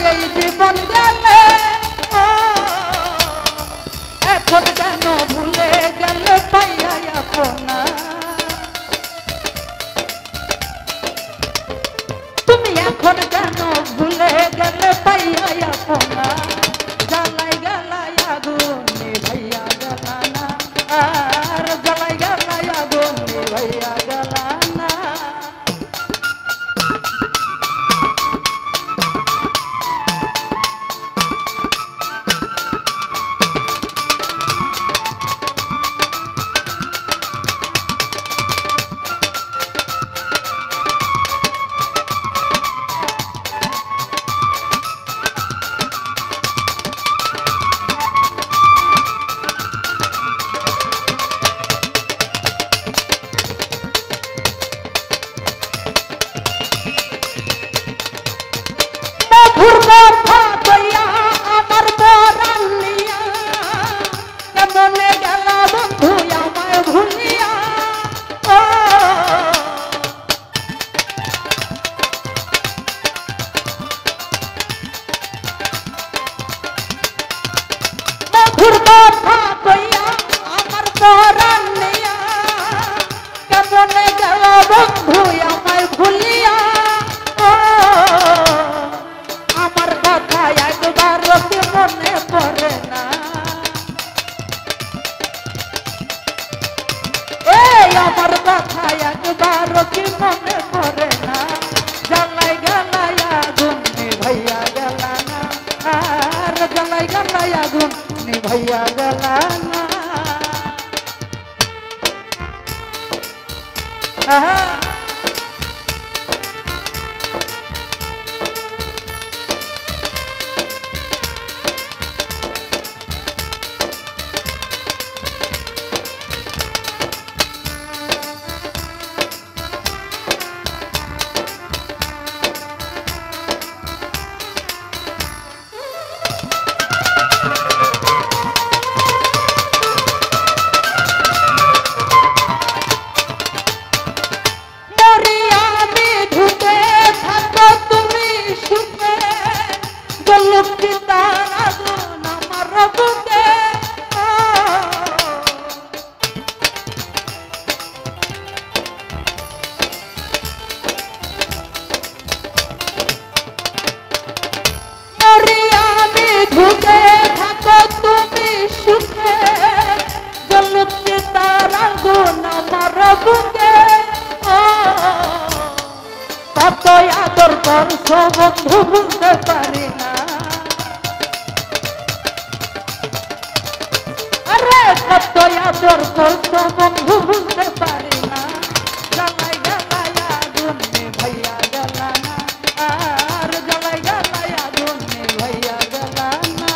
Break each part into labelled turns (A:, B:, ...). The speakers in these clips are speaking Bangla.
A: এই জীবন গেলে এখন কেন ভুলে গেলে পাইয়া আপনা তুমি এখন কেন ভুলে গেলে পাইয়া আপনা জ্বালাই গেলাই আগুন ভাইয়া গেলা না আর জ্বালাই গেলাই আগুন ভাইয়া গেলা না भैया गलाना आदर करছো বন্ধু বুঝতে পারি না আরে কত আদর করছো বন্ধু বুঝতে পারি না জ্বালাই জ্বালাই আগুন ভাইয়া গেলা না আর জ্বালাই জ্বালাই আগুন ভাইয়া গেলা না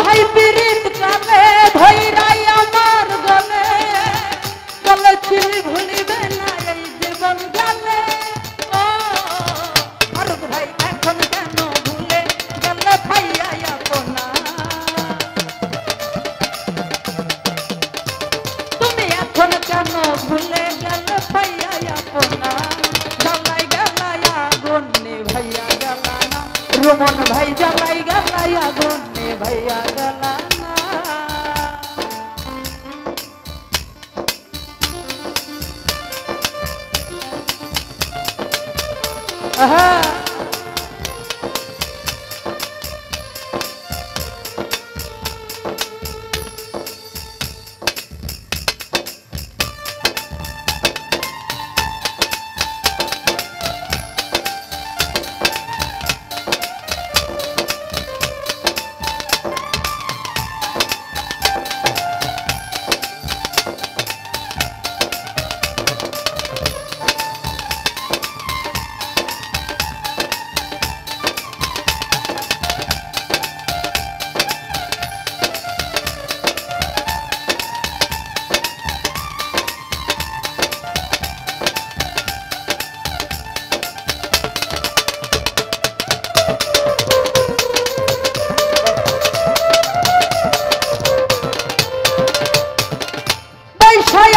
A: भाई पीड़ित काले धैराई आमार गले गले चिली भूलिबे ना এই জীবন গেলে আর ভাই এখন কেন ভুলে গেলে ভাইয়া আপনা তুমি এখন কেন ভুলে গেলে ভাইয়া আপনা জ্বালাই গেলাই আগুন ভাইয়া গেলা না রমন ভাই জ্বালাই গেলাই আগুন भैया गलाना আহা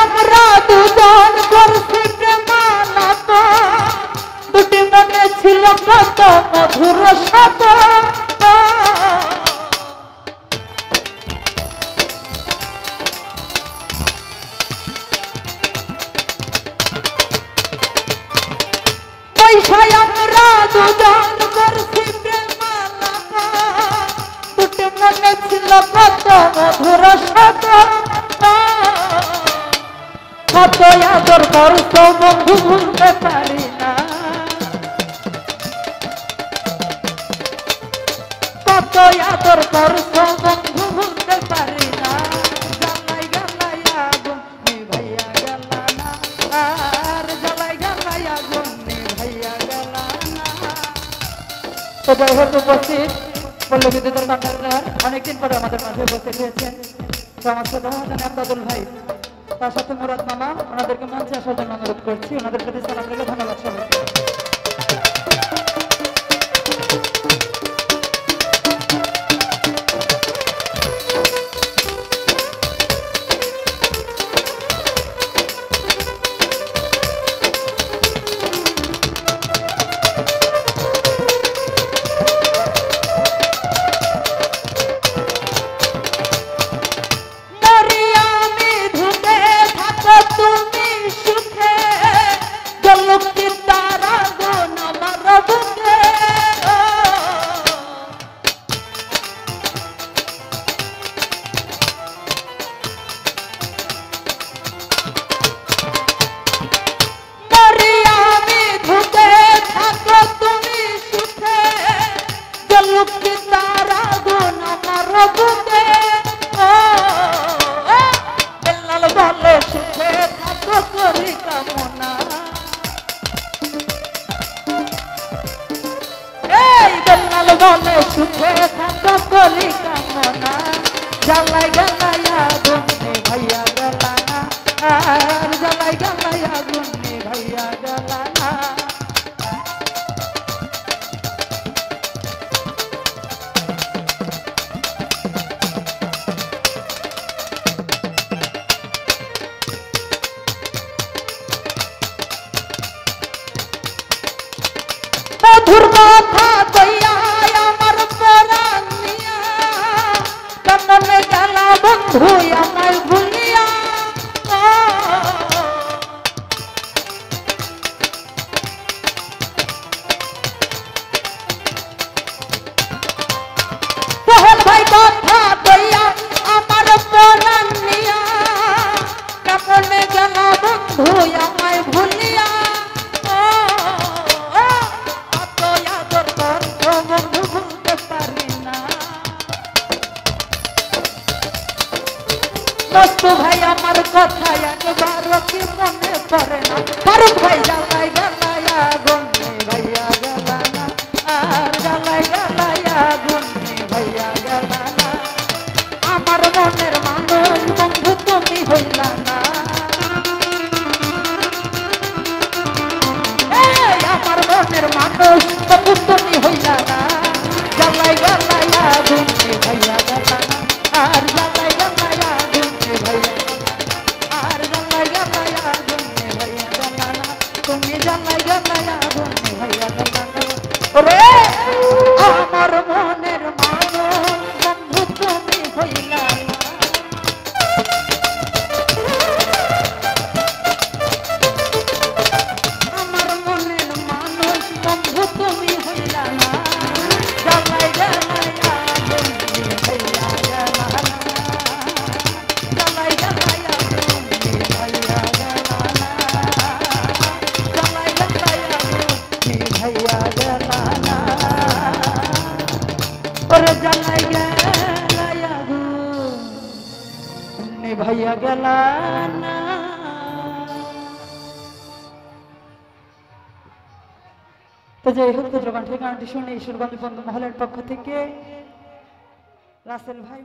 A: আমরা দুজন করছি প্রেমালাপ দুটি মনে ছিল কত মধুর শত আমরা দুজন করছি প্রেমালাপ দুটি মনে ছিল কত মধুর শত কত আদর করতো বন্ধু ভুলতে পারি না কত আদর করতো বন্ধু ভুলতে পারি না জ্বালাই জ্বালাই আগুন নিভাইয়া গেল না আর জ্বালাই জ্বালাই আগুন নিভাইয়া গেল না। তো যাই হোক উপস্থিত পল্লবী বিদ্যুতের কন্ট্রাক্টর অনেকদিন পরে আমাদের মাঝে উপস্থিত হয়েছেন সমস্ত আব্দুল ভাই তার সাথে মুরাদ মামা ওনাদেরকে মঞ্চে আসার জন্য অনুরোধ করছি ওনাদের প্রতি সালাম রেখে ধন্যবাদ সবাইকে। সুখে থাকো করি কামনা জ্বালাই জ্বালাই আগুন নিভাইয়া গেল না আর জ্বালাই জ্বালাই আগুন নিভাইয়া গেল না। মধুর কথা কইয়া আমার প্রাণ নিয়া কেমনে গেল বন্ধু আমায় ভুলিয়া সোহেল ভাই কথা কইয়া আমার প্রাণ নিয়া কেমনে গেল বন্ধু আমায় ভুলিয়া দোস্তু ভাই আমার কথা একবার কি মনে পড়ে না ফারুক ভাই জ্বালাই জ্বালাই আগুন নিভাইয়া গেল না আর জ্বালাই জ্বালাই আগুন নিভাইয়া গেল না আমার মনের মানুষ বন্ধু তুমি হইলা না আমার মনের মানুষ বন্ধু তুমি হইলা না জ্বালাই জ্বালাই আগুন নিভাইয়া গেল না আর জ্বালাই জ্বালাই আগুন আর জ্বালাই জ্বালাই আগুন নিভাইয়া গেল না তুমি জ্বালাই জ্বালাই আগুন নিভাইয়া গেল না রে আমার মনের মানুষ বন্ধু তুমি হইলা না। আমার মনের মানুষ বন্ধু ভাইয়া গেল না। তো যাই হোক, পুত্রকণ্ঠের গানটি শুনে ঈশ্বরগঞ্জ বন্ধু মহলের পক্ষ থেকে রাসেল ভাই